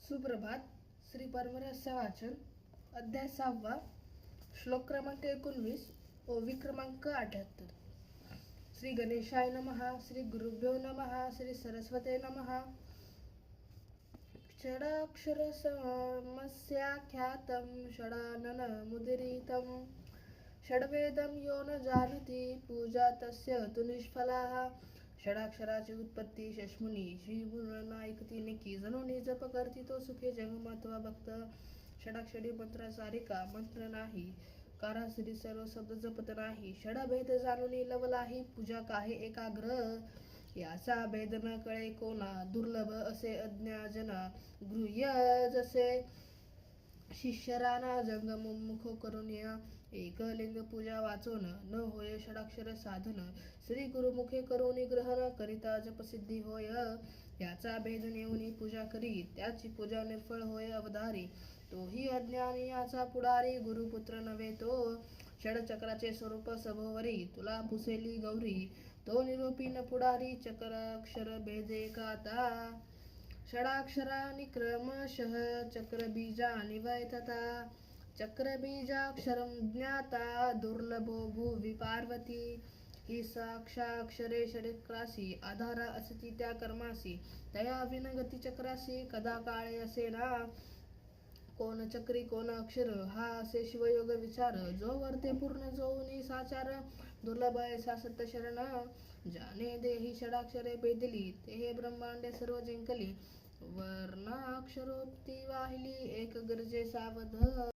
सुप्रभात. श्री परमरहस्य वाचन, अध्याय 6, श्लोक क्रमांक 19, ओवी क्रमांक 78. श्री गणेशाय नमः. श्री गुरुभ्यो नमः. श्री सरस्वते नमः. षडाक्षरसमस्याख्यातं षडानन मुदिरितं षड्वेदं यो न जानाति पूजा तस्य तु निष्फला. षडाक्षराची उत्पत्ती शशमुनी श्री ऐकती निकी जणू जप करती तो सुखे जगमात्वा भक्त. षडाक्षरी मंत्र सारिका मंत्र नाही कारासरी सर्व शब्द जपत नाही. षडभेद जाणून लवलाही पूजा काहे एकाग्र. याचा भेद न कळे कोणा दुर्लभ असे अज्ञाजना. गृह्य जसे शिष्यराना जंगमुख करून या एकलिंग पूजा वाचून न होय षडाक्षर साधन. श्री गुरुमुखे करून ग्रहण करिता जपसिद्धी होय. याचा भेद नेऊन पूजा करी त्याची पूजा निर्फळ होय अवधारी. तोही अज्ञानी याचा पुढारी गुरुपुत्र नव्हे तो. षडचक्राचे स्वरूप सभोवरी तुला पुसेली गौरी. तो निरूपीन पुढारी चक्राक्षर भेदे काता. षडाक्षरानि क्रमशः चक्रबीजानि वैतता. चक्रबीजाक्षरं ज्ञाता दुर्लभो भुवि पार्वती. ही साक्षाक्षरे षडचक्रासी आधार असती त्या कर्मासी. तया विनगती चक्रासी कदा काळे असेना. कोण चक्री कोण अक्षर हा असे शिवयोग विचार. जो वर्ते पूर्ण जोनी साचार दुर्लभ ऐसा सत्य शरण. जाने देही षडाक्षरे भेदली ते हे ब्रह्मांडे सर्व जिंकली. वर्णाक्षरोक्ती वाहिली एक गरजे सावध.